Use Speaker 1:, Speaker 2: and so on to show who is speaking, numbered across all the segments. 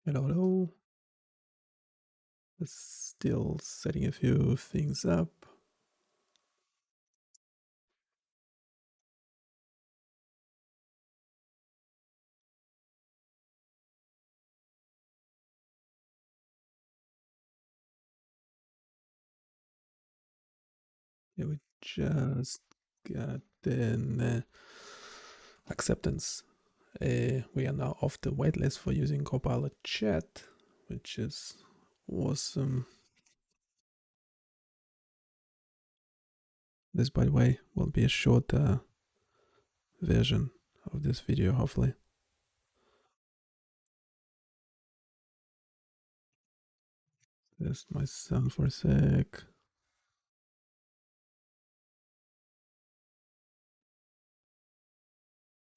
Speaker 1: Hello, hello. Still setting a few things up. Yeah, we just got an acceptance. We are now off the waitlist for using Copilot Chat, which is awesome. This, by the way, will be a shorter version of this video, hopefully. Test my sound for a sec.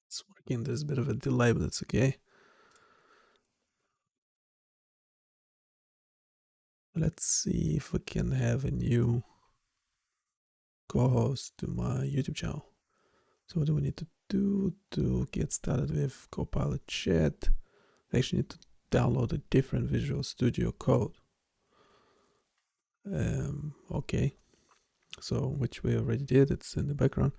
Speaker 1: It's working. There's a bit of a delay, but it's okay. Let's see if we can have a new co-host to my YouTube channel. So what do we need to do to get started with Copilot Chat? I actually need to download a different Visual Studio Code. Okay, so which we already did, it's in the background.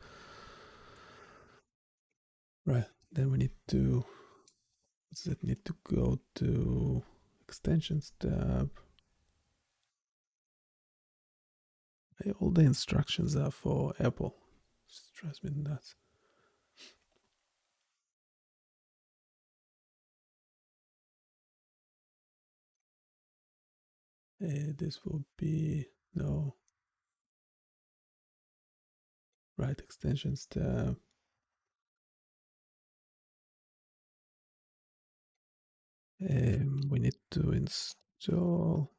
Speaker 1: Right, then we need to, need to go to extensions tab. All the instructions are for Apple. It drives me nuts. This will be, no, right, extensions tab. We need to install.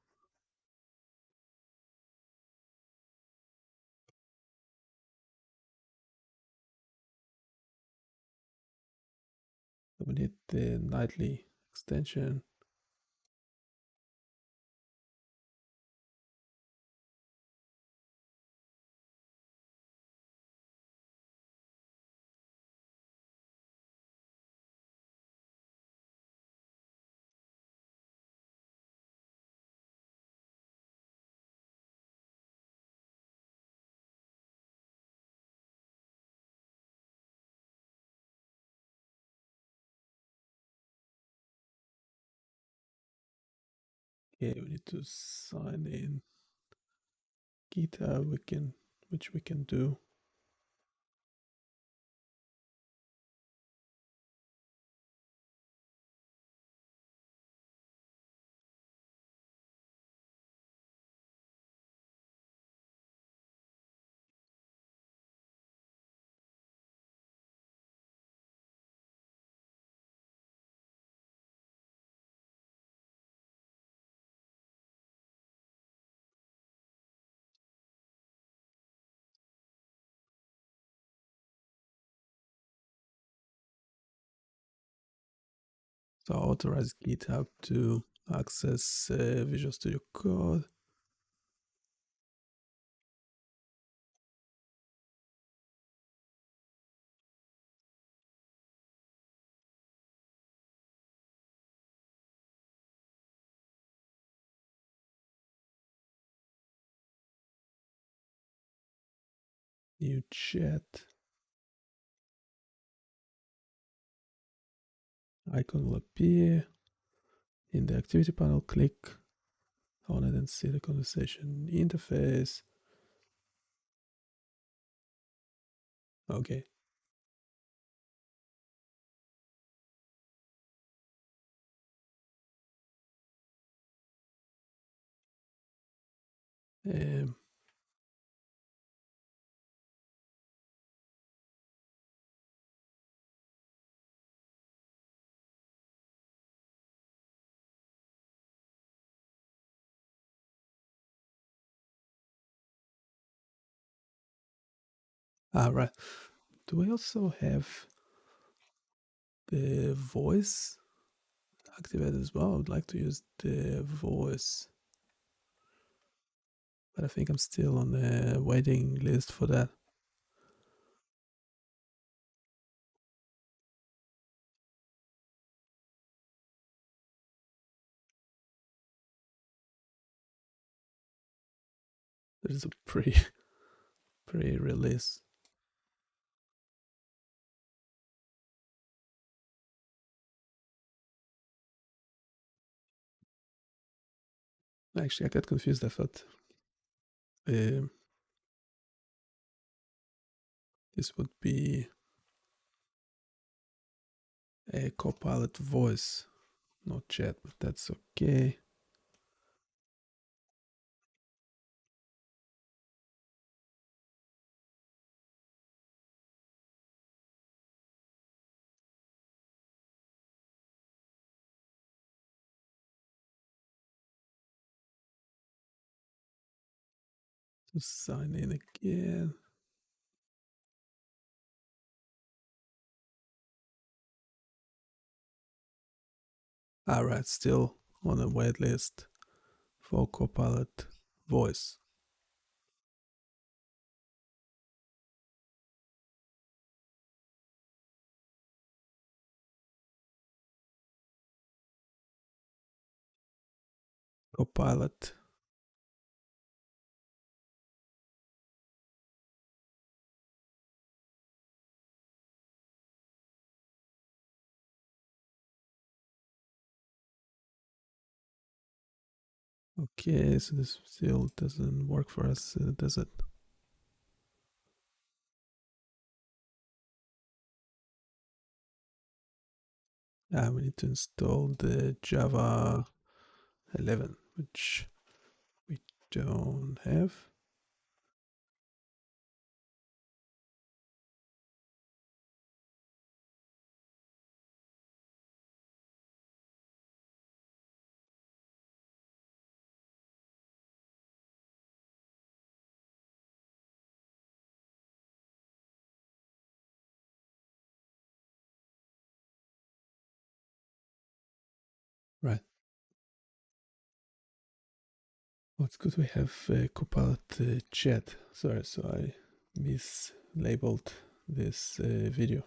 Speaker 1: We need the nightly extension. Okay, we need to sign in GitHub. Which we can do. So authorize GitHub to access Visual Studio Code. New chat. Icon will appear. In the activity panel, click on it and see the conversation interface. Okay. Um, right. Do we also have the voice activated as well? I would like to use the voice, but I think I'm still on the waiting list for that. There's a pre-release. Actually, I got confused. I thought this would be a Copilot voice, not chat, but that's okay. To sign in again. All right, still on a waitlist for Copilot voice. Copilot. Okay, so this still doesn't work for us, does it? We need to install the Java 11, which we don't have. Right. Well, it's good we have Copilot Chat. Sorry, so I mislabeled this video.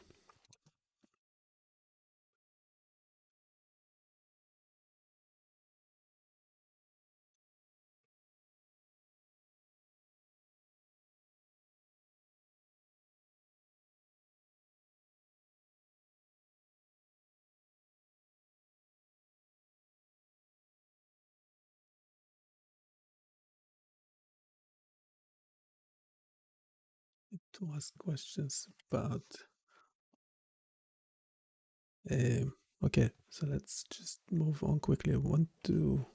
Speaker 1: To ask questions about. Okay, so let's just move on quickly. I want to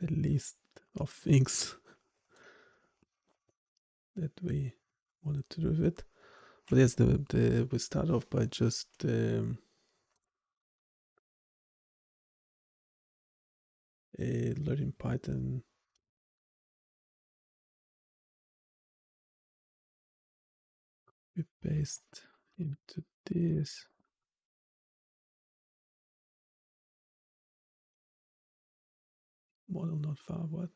Speaker 1: the list of things that we wanted to do with it. But yes, we start off by just learning Python. We paste into this. Model not forward.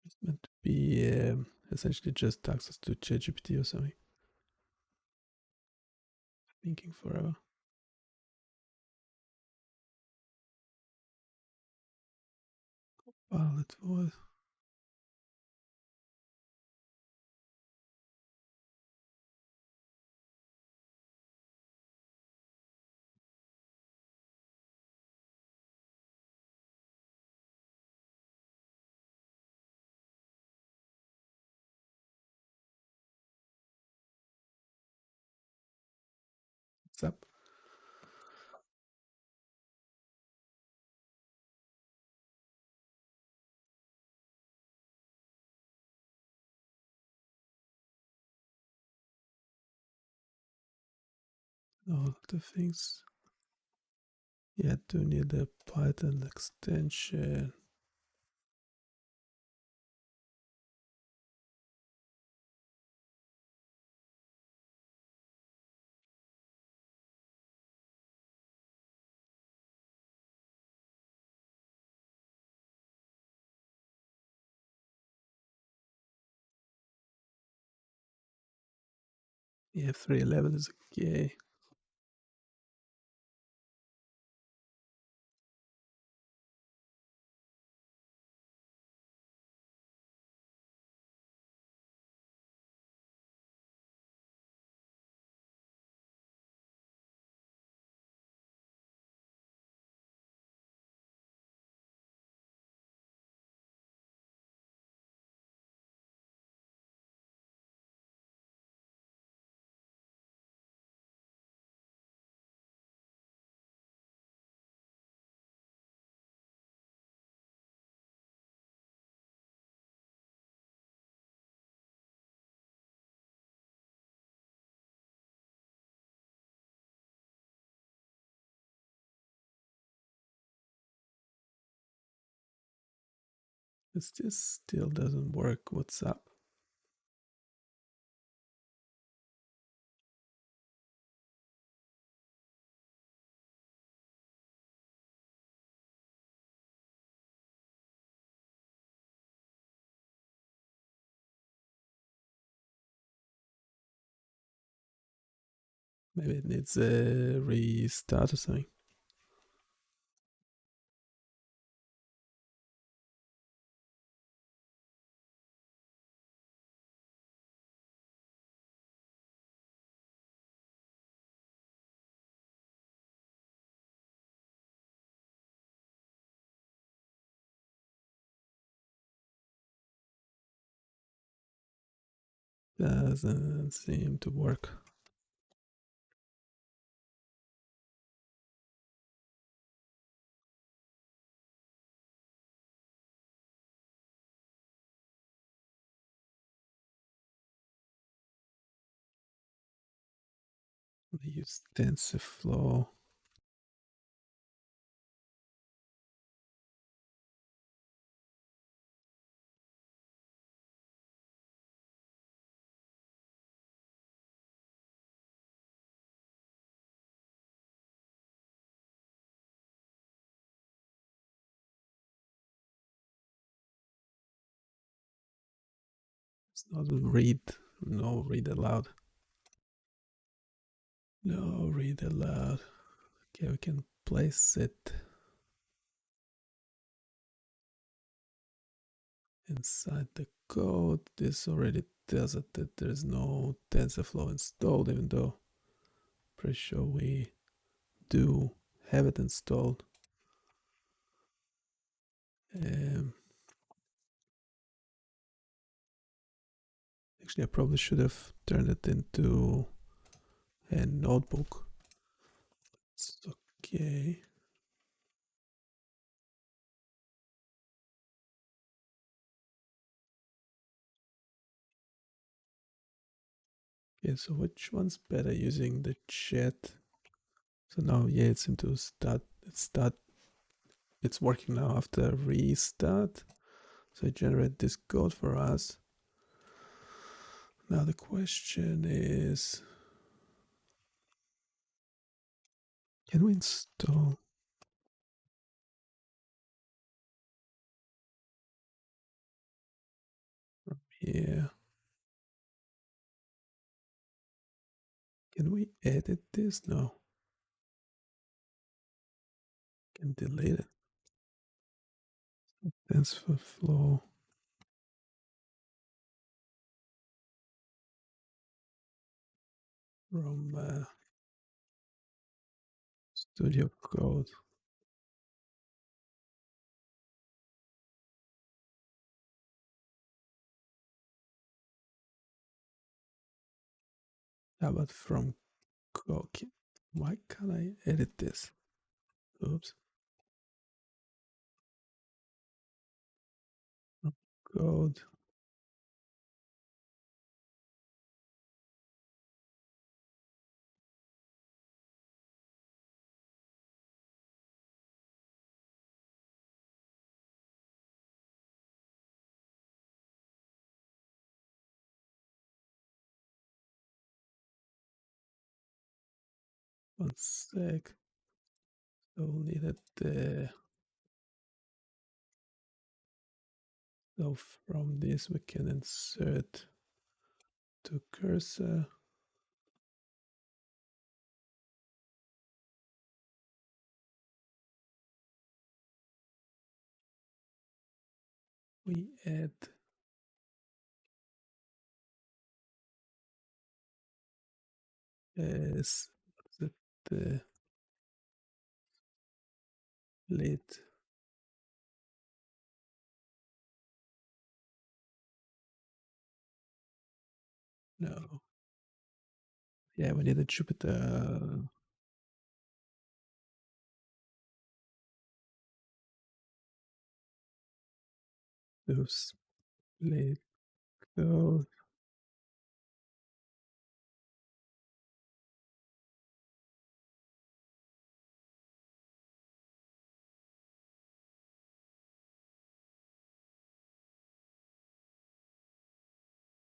Speaker 1: It's meant to be essentially just access to ChatGPT or something. Thinking forever. Pilot voice. What's up? All the things. Yeah, do need a Python extension. Yeah, 311 is okay. This still doesn't work. What's up? Maybe it needs a restart or something. Doesn't seem to work. I use TensorFlow. It's not read. No read aloud. No read aloud. Okay, we can place it inside the code. This already tells it that there's no TensorFlow installed, even though pretty sure we do have it installed. Actually, I probably should have turned it into a notebook. It's okay. Okay, so which one's better, using the chat? So now, yeah, it seemed to start. It's working now after restart. So it generated this code for us. Now the question is, can we install? Yeah. Can we edit this? No. Can delete it. TensorFlow. From Studio Code. How about from Code? Why can't I edit this? Oops. From Code. 1 sec. So we'll need it. So from this we can insert to cursor. we add as the lid. No. Yeah, we need a Jupyter. Those lid code.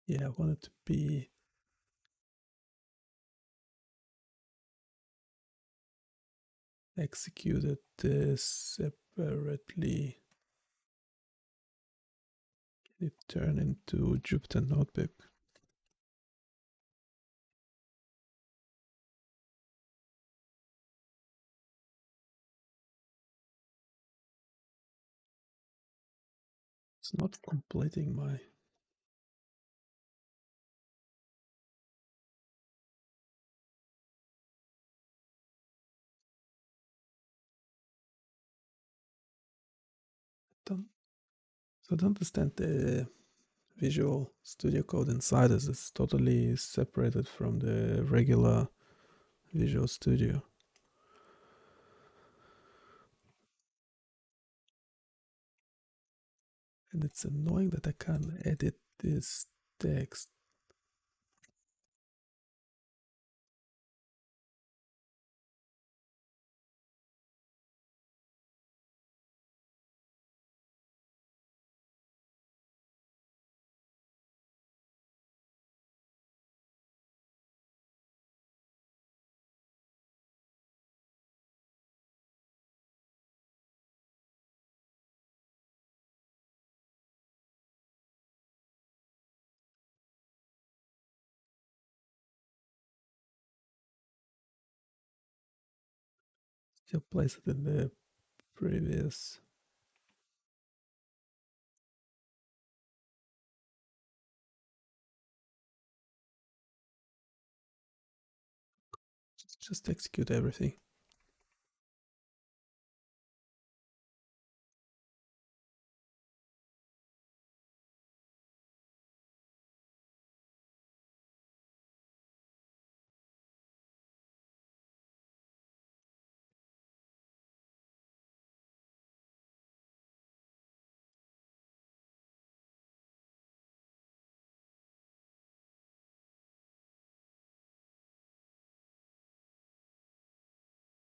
Speaker 1: Yeah, I want it to be executed separately. Can it turn into Jupyter Notebook? It's not completing my. Don't, so I don't understand the Visual Studio Code inside us. It's totally separated from the regular Visual Studio. And it's annoying that I can't edit this text. Still place it in the previous. Just execute everything.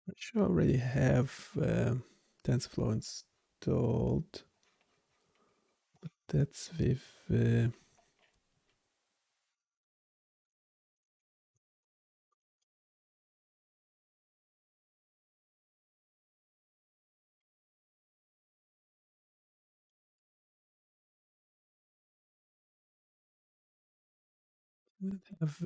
Speaker 1: I should already have TensorFlow installed. But that's with have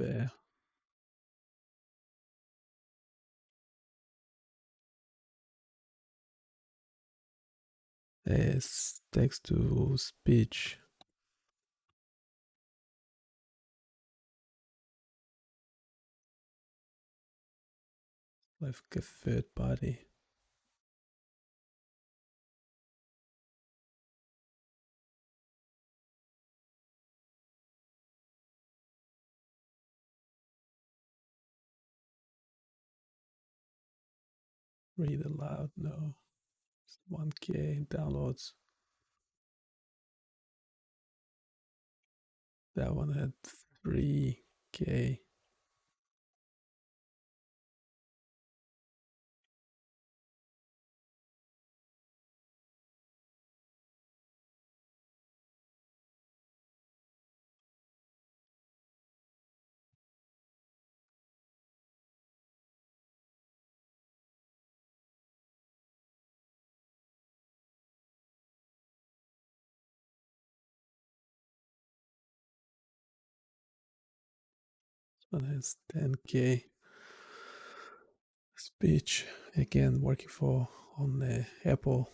Speaker 1: text to speech, like a third party. Read aloud, no. 1K downloads. That one had 3K. This one has 10K. Speech, again, working for on Apple.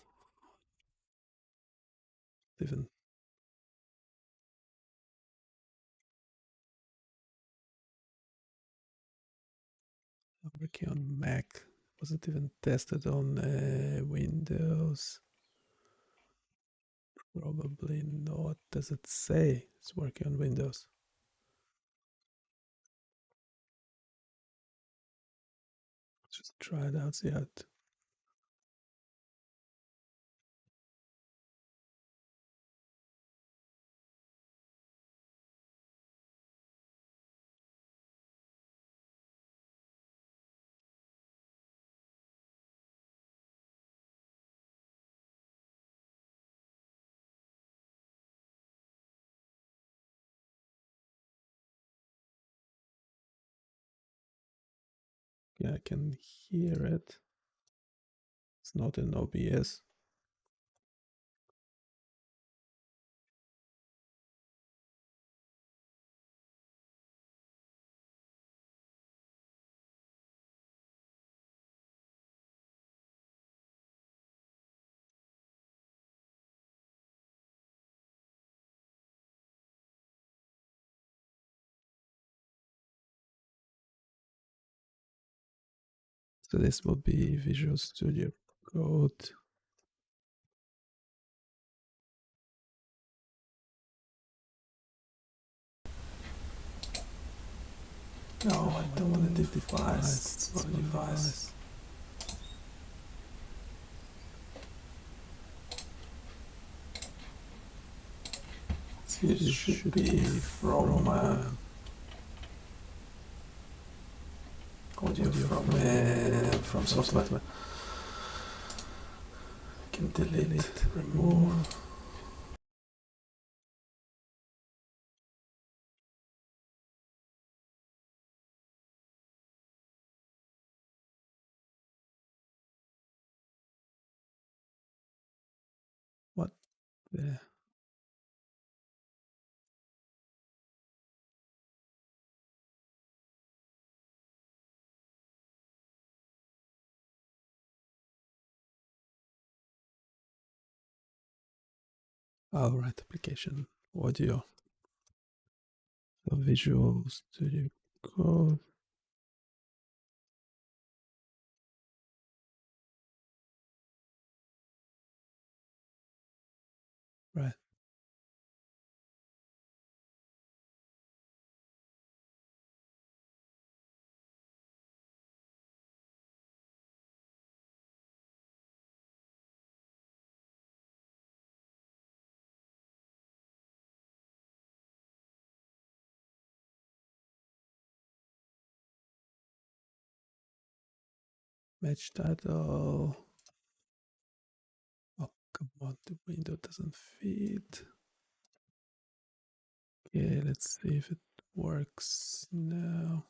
Speaker 1: Even Working on Mac. Was it even tested on Windows? Probably not. Does it say it's working on Windows? Just try it out, see how it. Yeah, I can hear it. It's not in OBS. So this will be Visual Studio Code. No, I don't want to device. It's not a device. It should be from audio from software. I can delete, remove. What the? Oh, right, application audio. So Visual Studio Code. Right. Match title. Oh, come on, the window doesn't fit. Okay, let's see if it works now.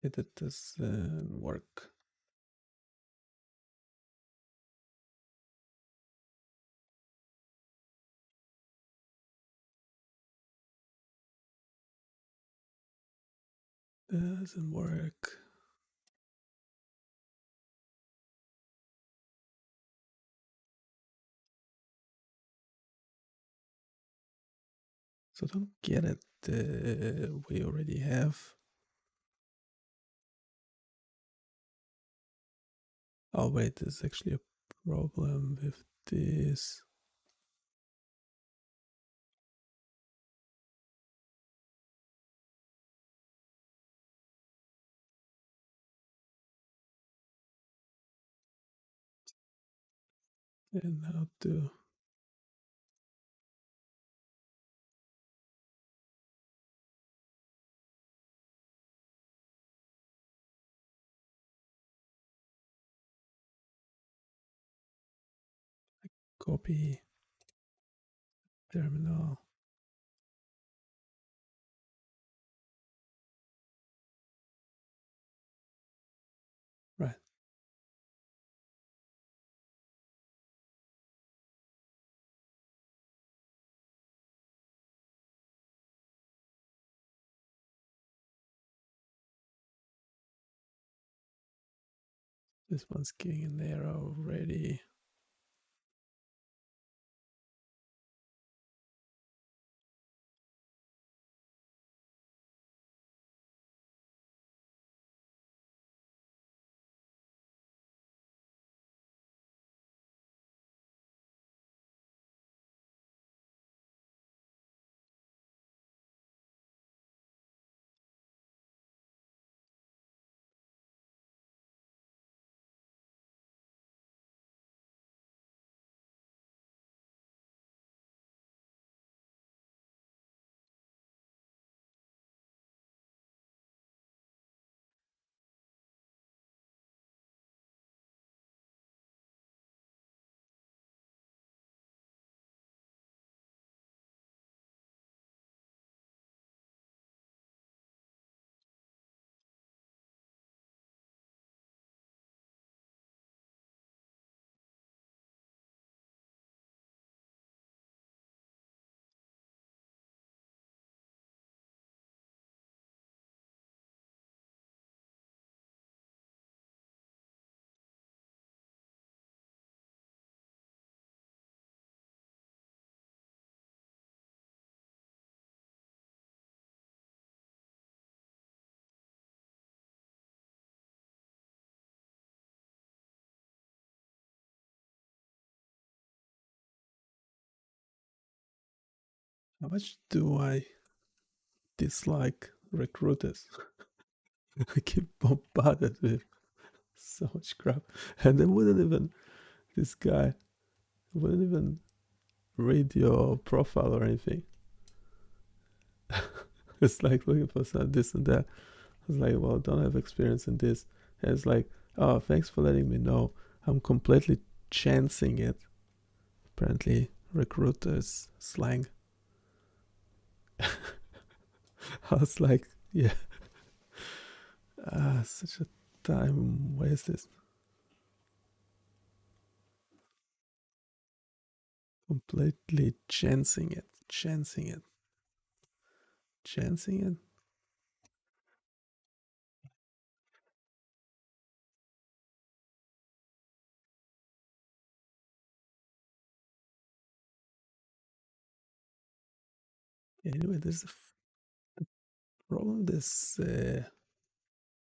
Speaker 1: It doesn't work. Doesn't work. So don't get it. We already have. Oh wait, there's actually a problem with this. And how to. copy terminal. Right. This one's giving an error already. How much do I dislike recruiters? I get bombarded with so much crap. And they wouldn't even, this guy wouldn't even read your profile or anything. It's like looking for some this and that. It's like, well, don't have experience in this. And it's like, oh, thanks for letting me know. I'm completely chancing it. Apparently, recruiters slang. I was like, yeah, such a time wasted. Completely chancing it, chancing it, chancing it. Anyway, there's a problem with this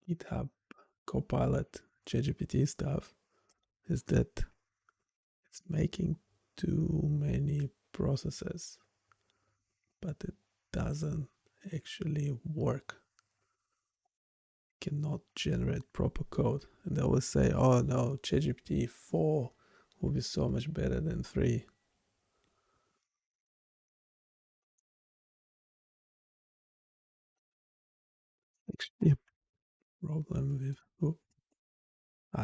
Speaker 1: GitHub Copilot ChatGPT stuff is that it's making too many processes, but it doesn't actually work. Cannot generate proper code. And they always say, oh no, ChatGPT 4 will be so much better than 3. Actually, a problem with. Oh,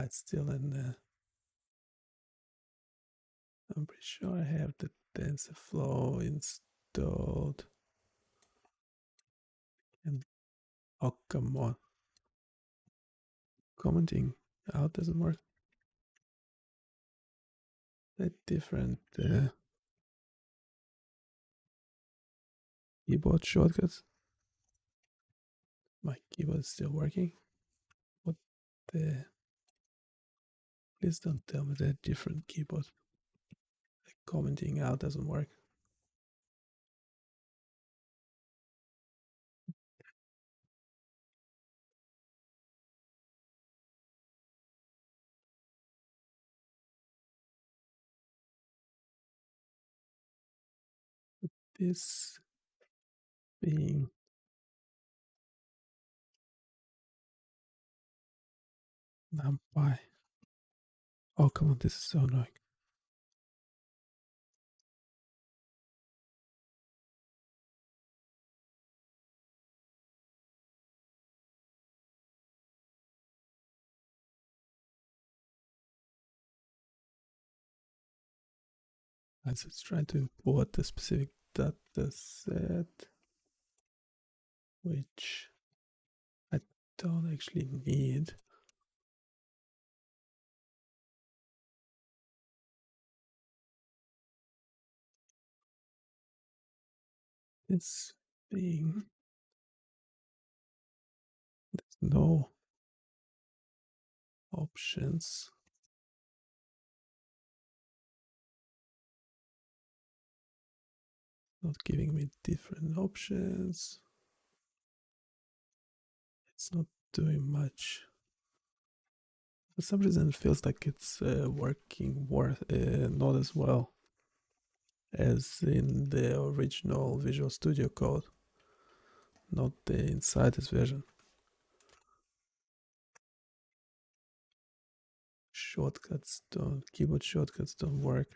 Speaker 1: it's still in there. I'm pretty sure I have the TensorFlow installed. And oh, come on. Commenting out doesn't work. That different keyboard shortcuts. My keyboard is still working. What the? Please don't tell me that different keyboard. Like commenting out doesn't work. This being numpy. Oh, come on, this is so annoying. And so it's trying to import the specific data set, which I don't actually need. This thing, there's no options, not giving me different options. It's not doing much. For some reason, it feels like it's working not as well as in the original Visual Studio Code, not the Insiders version. Keyboard shortcuts don't work.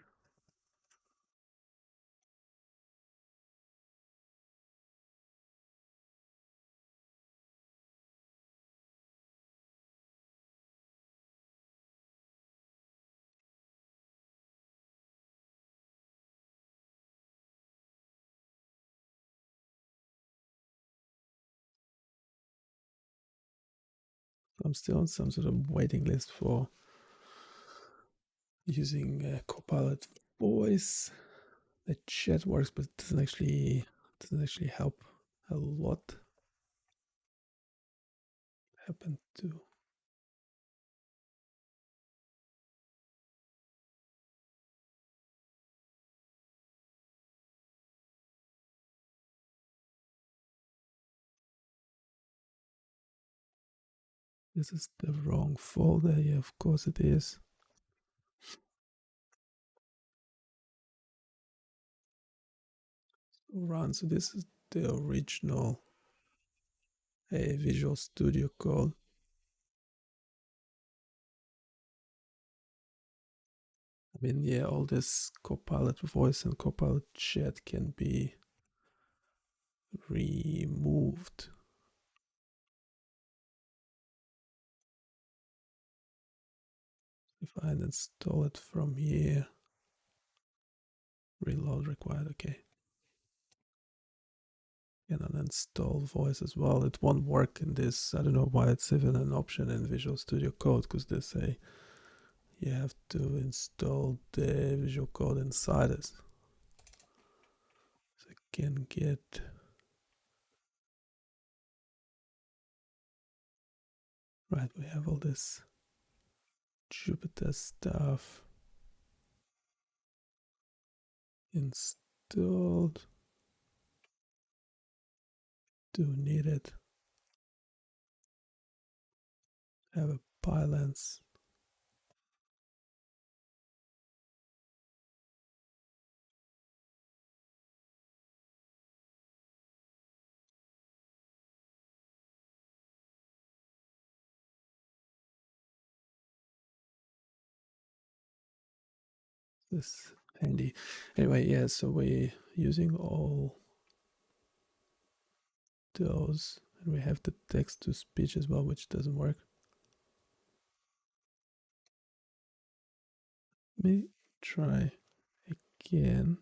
Speaker 1: I'm still on some sort of waiting list for using Copilot Voice. The chat works, but it doesn't actually help a lot. Happen to this is the wrong folder. Yeah, of course it is. Run. So this is the original Visual Studio Code. I mean, yeah, all this Copilot Voice and Copilot Chat can be removed. If I install it from here, reload required, okay. And uninstall voice as well. It won't work in this. I don't know why it's even an option in Visual Studio Code, because they say you have to install the Visual Code inside it. So I can get right. We have all this Jupyter stuff installed. Do need it. Have a balance. This handy. Anyway, yeah, so we're using all those, and we have the text to speech as well, which doesn't work. Let me try again.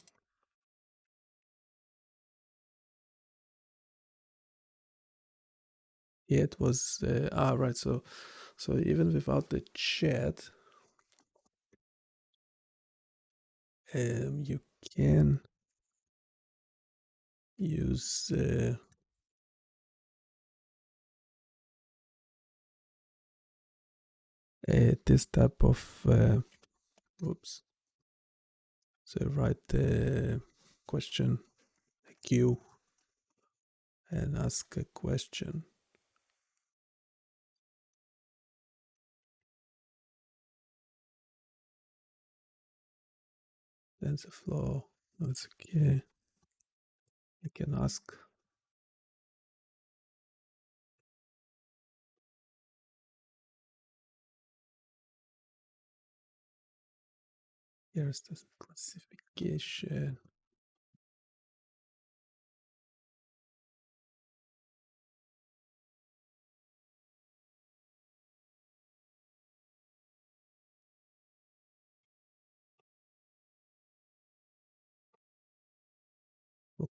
Speaker 1: Yeah, it was right. So even without the chat, you can use this type of oops. So write the question, a queue, and ask a question. TensorFlow, that's okay. I can ask. Here's the classification.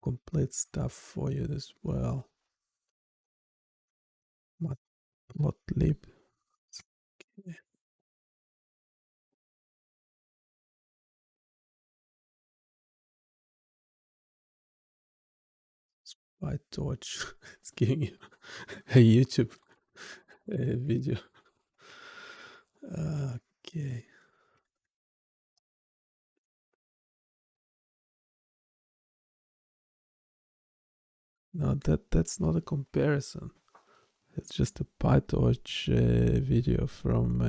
Speaker 1: complete stuff for you as well. Matplotlib. Okay. PyTorch. It's giving you a YouTube video. Okay. No, that's not a comparison. It's just a PyTorch video from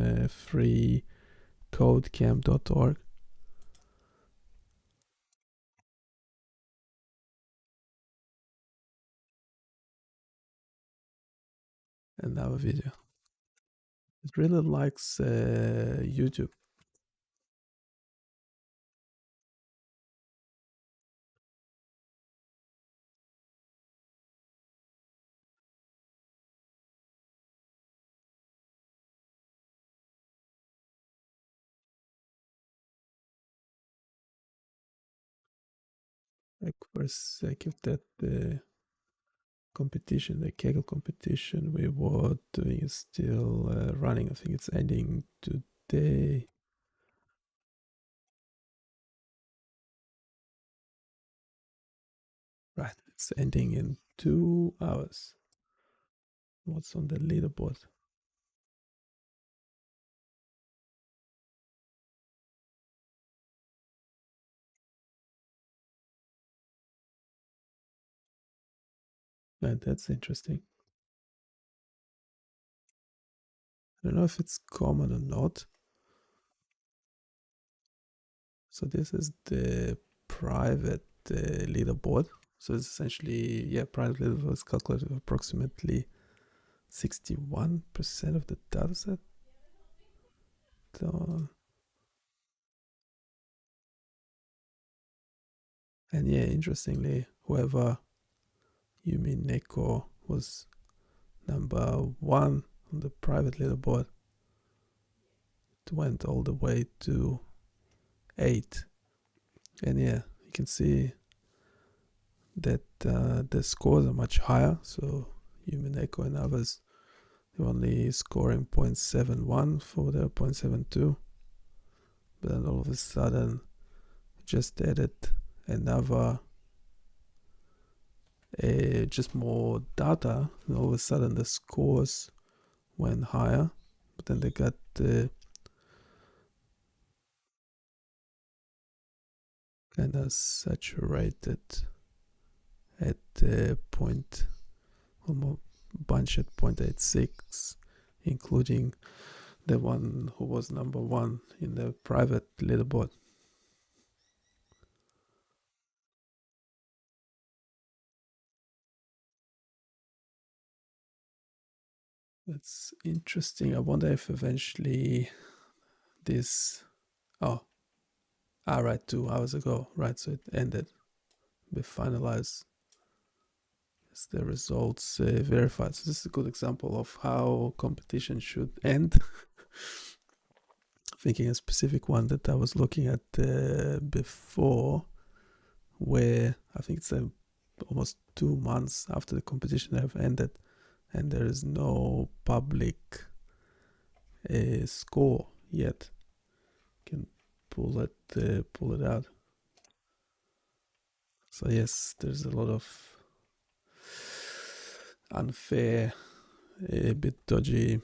Speaker 1: freecodecamp.org. Another video. It really likes YouTube. Like for the sake of that competition, the Kaggle competition we were doing is still running. I think it's ending today. Right, it's ending in 2 hours. What's on the leaderboard? That's interesting. I don't know if it's common or not. So this is the private leaderboard. So it's essentially, yeah, private leaderboard is calculated with approximately 61% of the dataset. So, and yeah, interestingly, whoever Yumi Neko was number 1 on the private leaderboard, it went all the way to 8. And yeah, you can see that the scores are much higher. So Yumi Neko and others, they're only scoring 0.71 for their 0.72. But then all of a sudden, just added another just more data, and all of a sudden the scores went higher, but then they got kind of saturated at point, almost bunch at 0.86, including the one who was number 1 in the private leaderboard. That's interesting. I wonder if eventually this, right, 2 hours ago, right? So it ended. We finalized as the results verified. So this is a good example of how competition should end. Thinking a specific one that I was looking at before, where I think it's almost 2 months after the competition have ended, and there is no public score yet. You can pull it out. So yes, there's a lot of unfair, a bit dodgy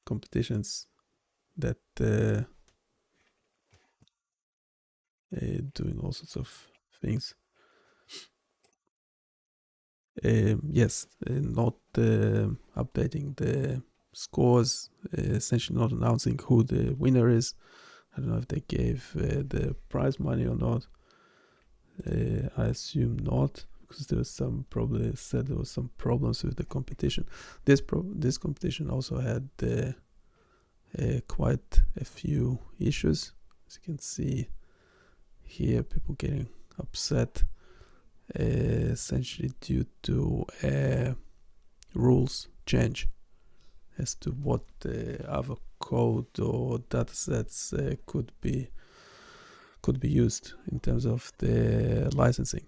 Speaker 1: competitions that doing all sorts of things. Yes, not updating the scores, essentially not announcing who the winner is. I don't know if they gave the prize money or not. I assume not, because there was probably said there was some problems with the competition. This competition also had quite a few issues. As you can see here, people getting upset, essentially due to rules change as to what other code or datasets could be could be used in terms of the licensing.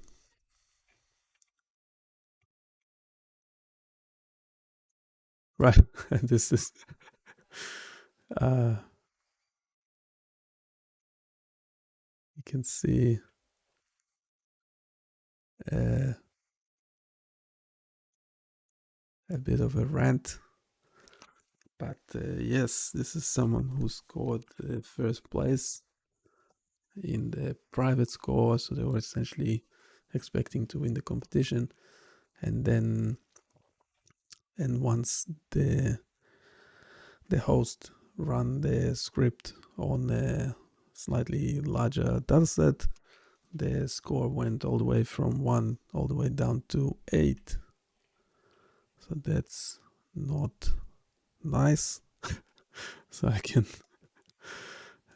Speaker 1: Right. This is you can see a bit of a rant, but yes, this is someone who scored first place in the private score, so they were essentially expecting to win the competition, and once the host run the script on a slightly larger dataset, the score went all the way from 1 all the way down to 8. So that's not nice. So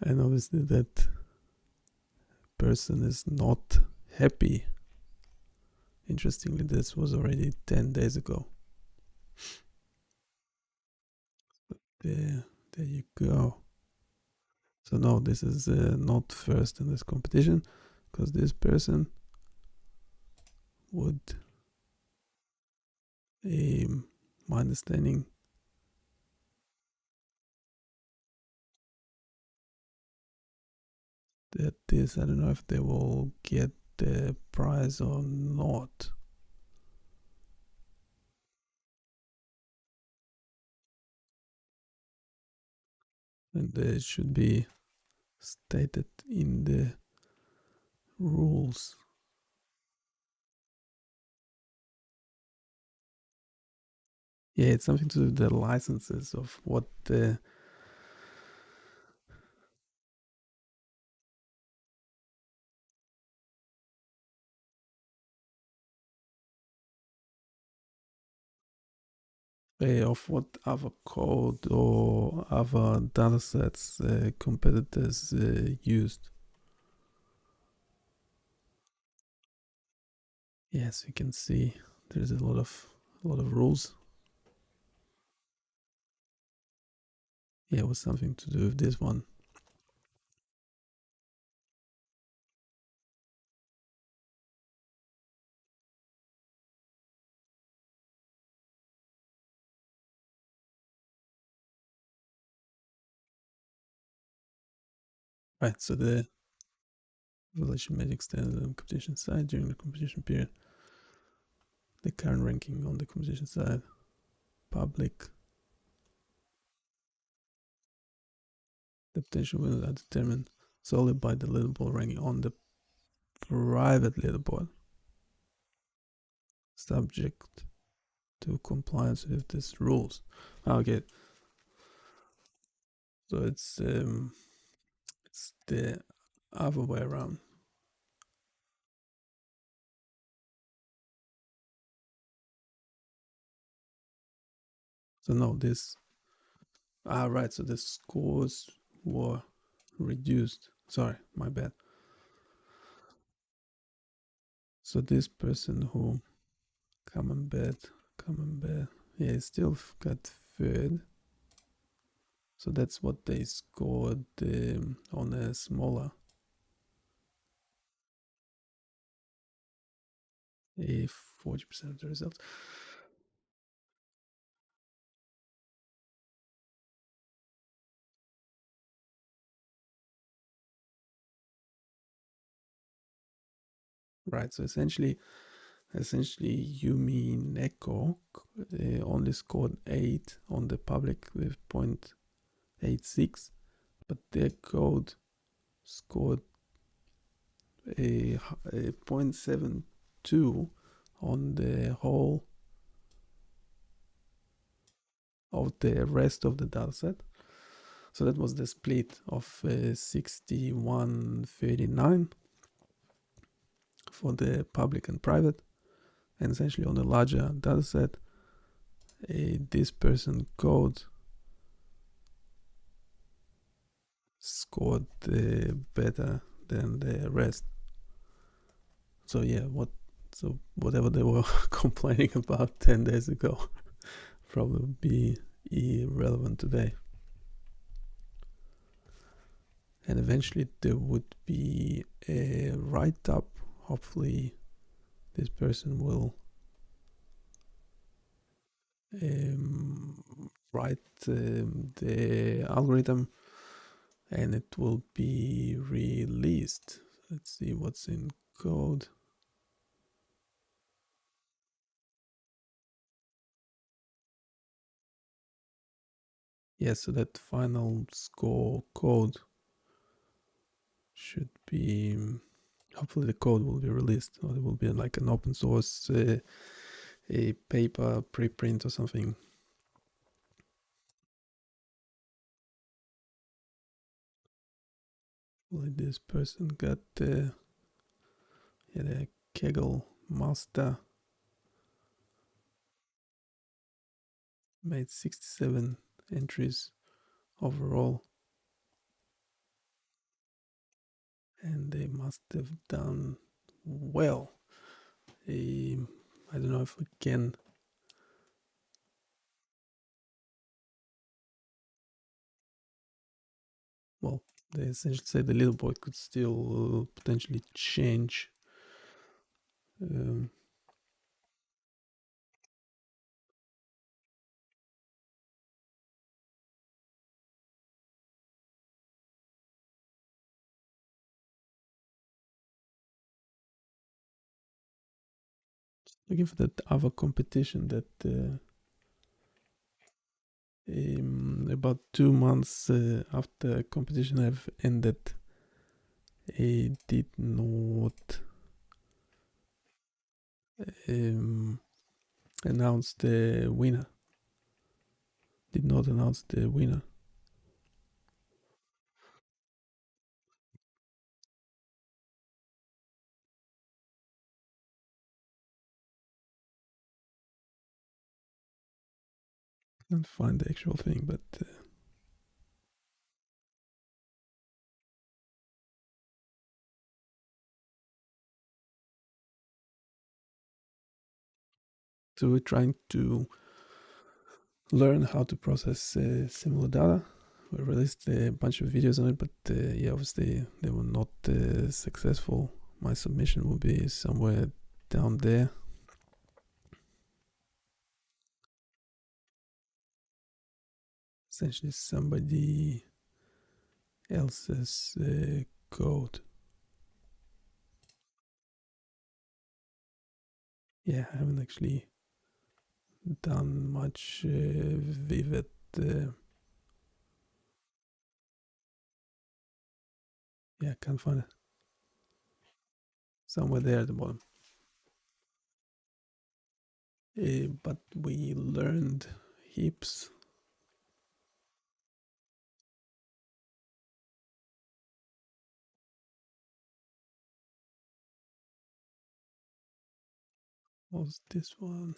Speaker 1: and obviously that person is not happy. Interestingly, this was already 10 days ago. There you go. So no, this is not first in this competition, because this person would, my understanding, that this, I don't know if they will get the prize or not. And it should be stated in the rules. Yeah, it's something to do with the licenses of what the of what other code or other datasets competitors used. Yes, you can see there's a lot of rules. Yeah, it was something to do with this one. Right, so the evaluation made extended on the competition side during the competition period. The current ranking on the competition side, public. The potential winners are determined solely by the leaderboard ranking on the private leaderboard, subject to compliance with these rules. Okay, so it's the other way around. So no, this right. So the scores were reduced. Sorry, my bad. So this person who Camembert, yeah, still got third. So that's what they scored on a smaller, a 40% of the results. Right. So essentially, Yumi Neko only scored 8 on the public with 0.86, but their code scored a 0.72 on the whole of the rest of the dataset. So that was the split of 6139 for the public and private. And essentially on a larger dataset, this person code scored better than the rest. So yeah, whatever they were complaining about 10 days ago probably be irrelevant today. and eventually there would be a write-up. Hopefully this person will write the algorithm and it will be released. Let's see what's in code. Yeah, so that final score code should be, hopefully the code will be released, or it will be like an open source a paper preprint or something. Well, this person got the Kegel master, made 67 entries overall, and they must have done well. I don't know if we can. Well, they essentially say the leaderboard could still potentially change. Looking for that other competition that about 2 months after competition have ended, I did not announce the winner. Did not announce the winner. Can't find the actual thing, but so we're trying to learn how to process similar data. We released a bunch of videos on it, but yeah, obviously they were not successful. My submission will be somewhere down there. Essentially somebody else's code. Yeah, I haven't actually done much with it. Yeah, can't find it. Somewhere there at the bottom. But we learned heaps. What's this one?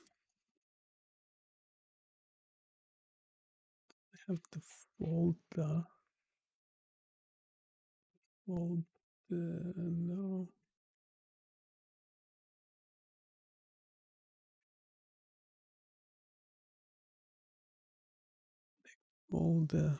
Speaker 1: I have the folder. Folder, no. Folder.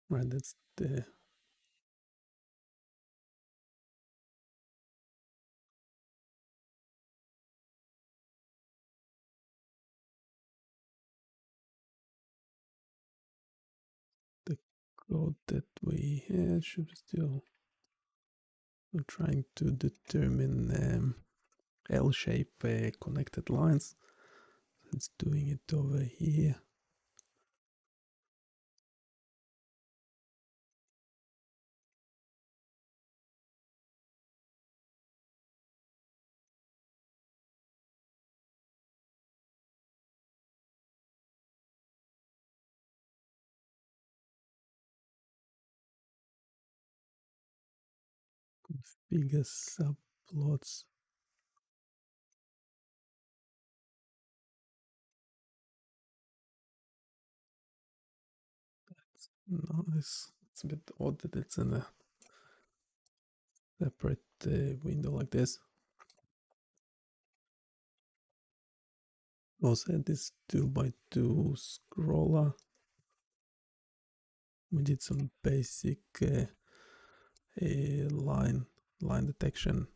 Speaker 1: Right, that's the code that we had. Should be still. I'm trying to determine L-shape connected lines. It's doing it over here. Configure subplots. Nice. It's a bit odd that it's in a separate window like this. Also had this 2x2 scroller. We did some basic line detection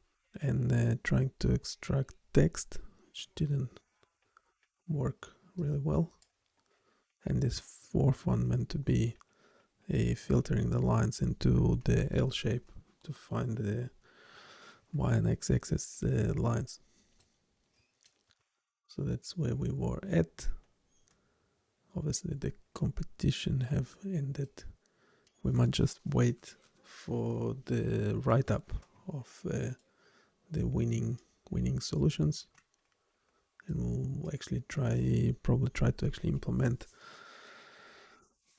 Speaker 1: and trying to extract text, which didn't work really well. And this fourth one meant to be filtering the lines into the L shape to find the Y and X axis lines. So that's where we were at. Obviously the competition have ended. We might just wait for the write-up of the winning solutions, and we'll actually probably try to actually implement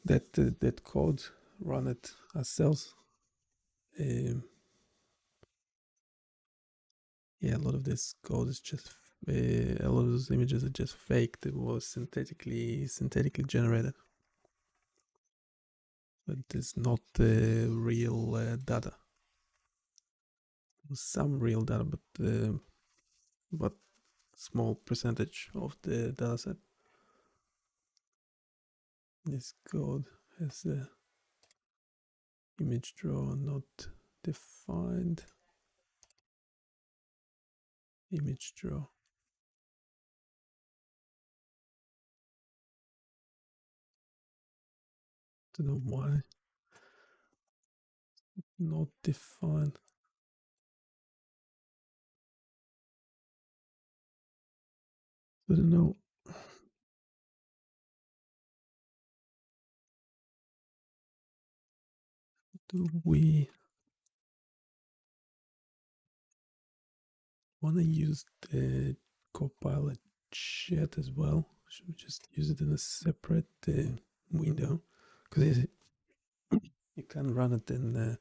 Speaker 1: that code, run it ourselves. Yeah, a lot of this code is just a lot of those images are just fake. That was synthetically generated, but it's not real data. Some real data, but small percentage of the dataset. This code has a image draw not defined. Image draw. Don't know why. Not defined. I don't know. Do we want to use the Copilot Chat as well? Should we just use it in a separate window? Because you can't run it in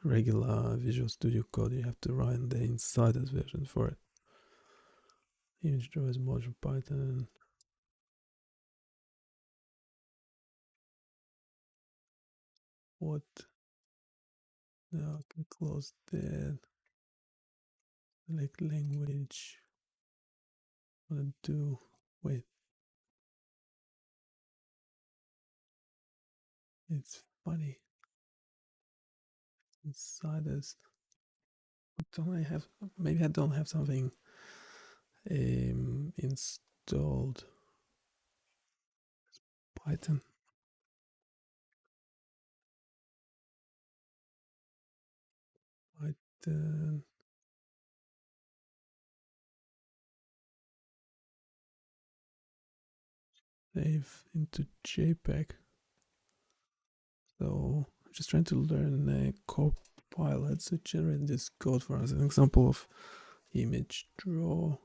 Speaker 1: regular Visual Studio Code. You have to run the insiders version for it. Image draw is module Python. What? Now I can close that. Select language. What to do? Wait. It's funny. Insiders. Don't I have? Maybe I don't have something installed. Python. Python. Save into JPEG. So I'm just trying to learn Copilot to generate this code for us. An example of image draw.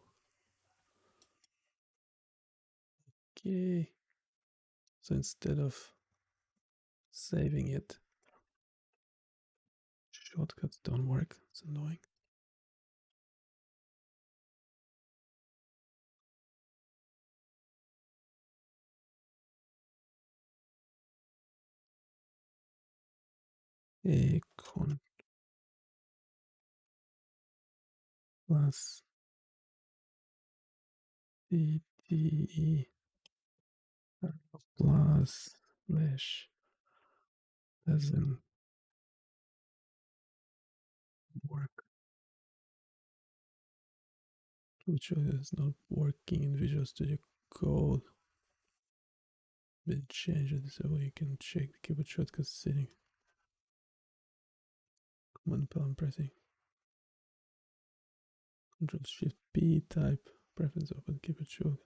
Speaker 1: Okay. So instead of saving it, shortcuts don't work. It's annoying. A con plus CTE plus slash doesn't work, which is not working in Visual Studio Code. But change it so you can check the keyboard shortcut setting. Command palm pressing. Control Shift P type preference open keyboard shortcut.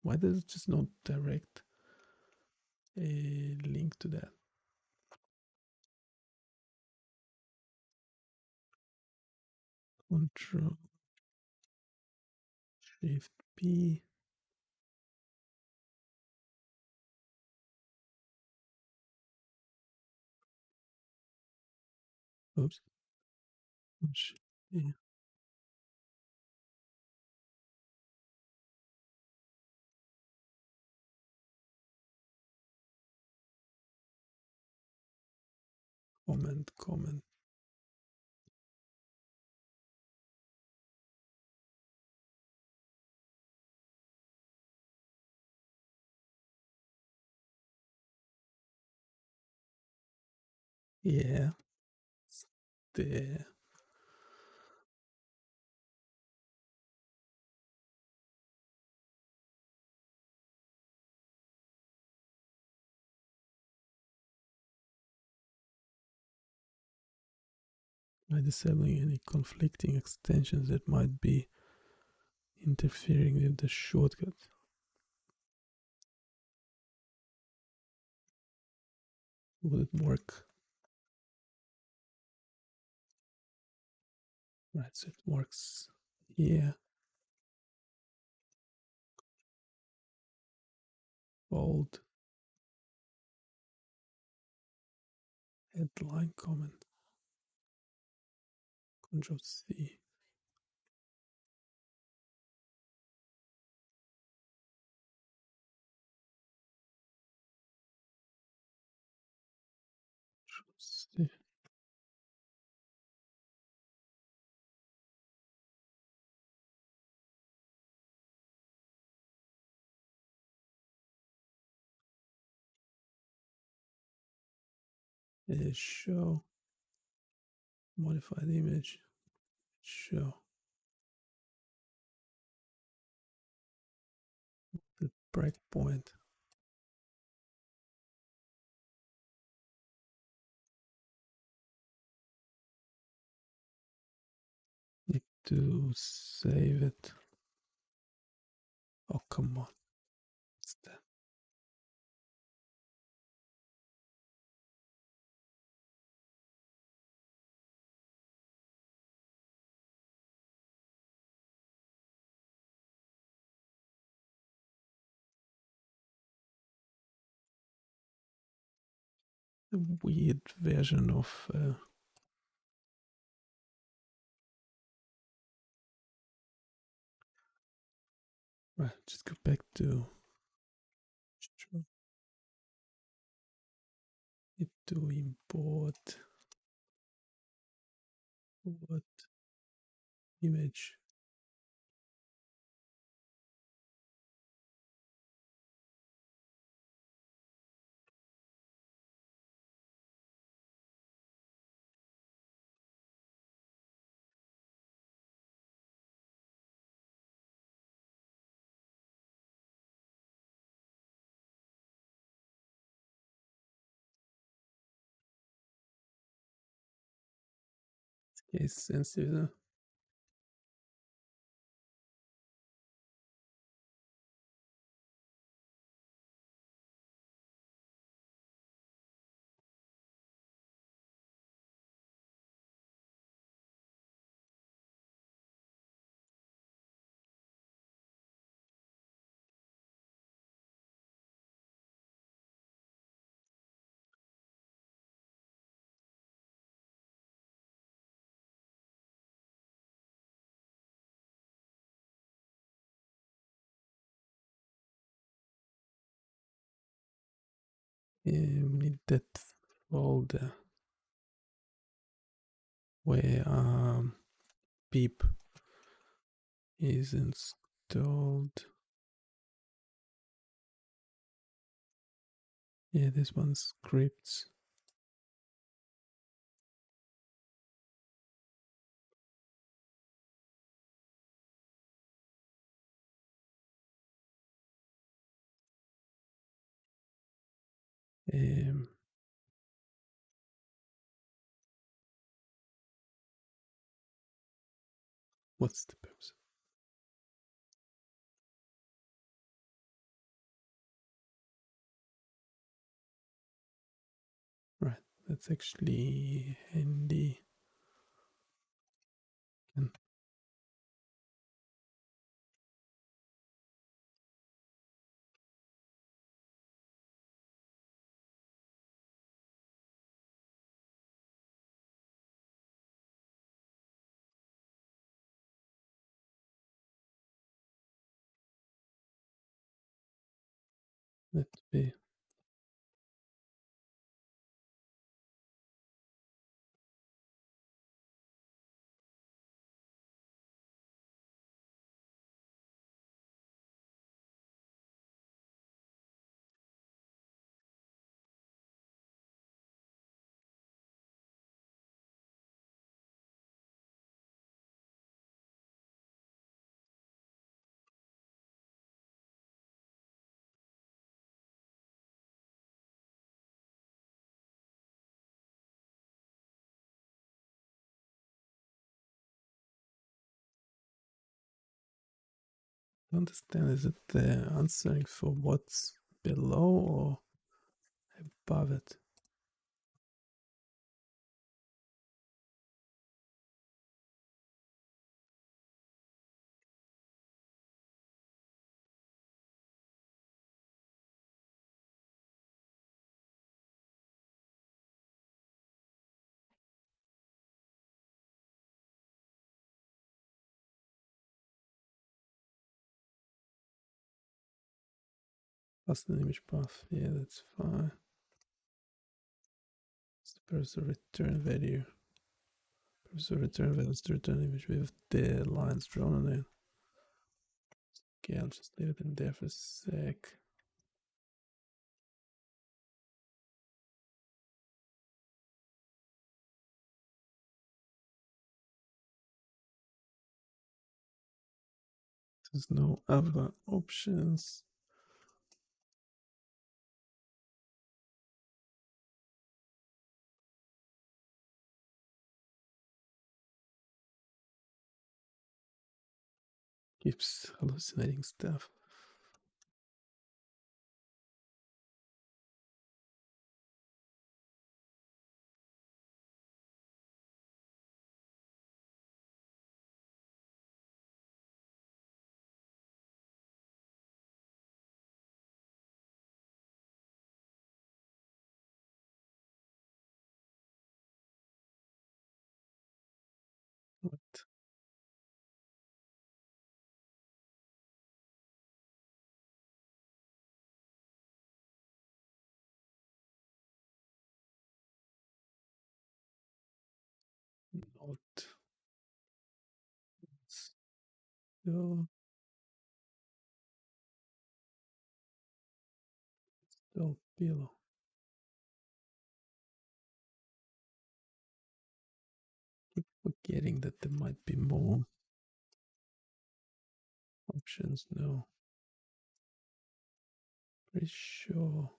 Speaker 1: Why does it just not direct a link to that? Control Shift P. Oops. Oops. Yeah. Comment. Yeah. There. By disabling any conflicting extensions that might be interfering with the shortcut. Will it work? Right, so it works here. Bold. Headline comment. Control C. Control C. Show. Modified image. Show. The breakpoint. Need to save it. Oh, come on. What's that? A weird version of right, just go back to need to import what image. Case sensitive. We need that folder where beep is installed. Yeah, this one's scripts. Um, what's the purpose? Right, that's actually handy. And Let me. Understand, is it answering for what's below or above it? Pass an image path. Yeah, that's fine. Suppose the return value. Suppose the return value is the return image with the lines drawn on it. Okay, I'll just leave it in there for a sec. There's no other options. Keeps hallucinating stuff. What? Not still, still below. Keep forgetting that there might be more options. No, pretty sure.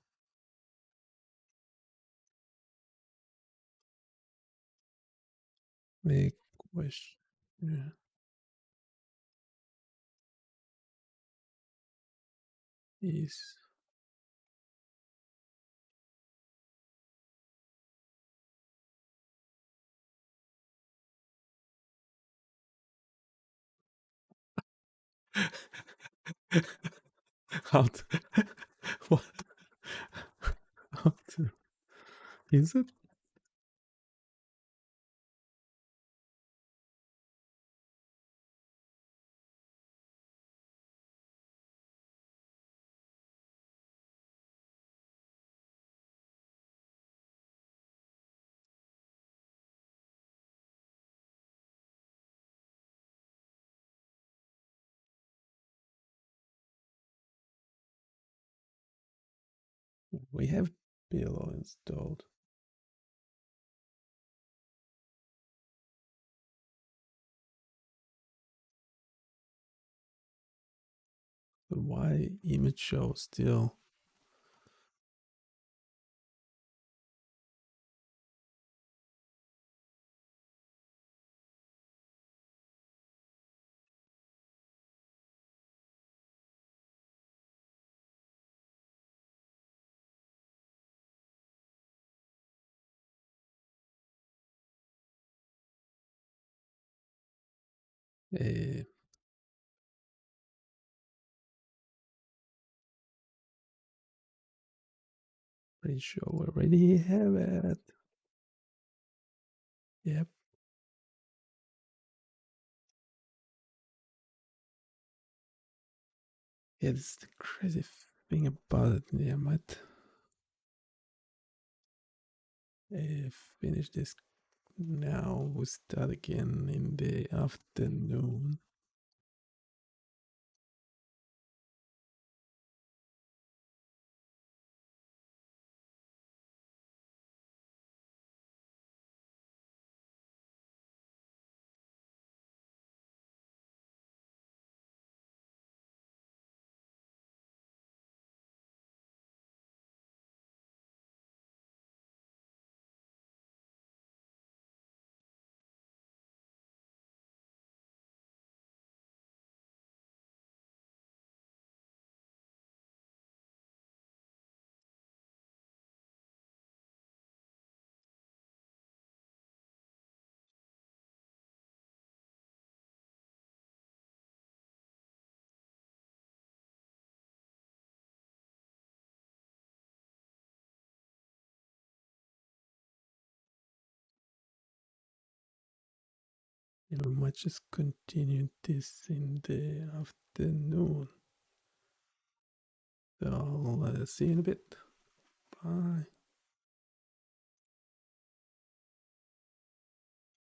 Speaker 1: Make question. Yeah. Is how to, what, how to, is it? We have below installed. So why image show still? Uh, Pretty sure we already have it. Yep. Yeah, this is the crazy think about it. Yeah, I might finish this now. We start again in the afternoon. Yeah, we might just continue this in the afternoon. So see you in a bit. Bye.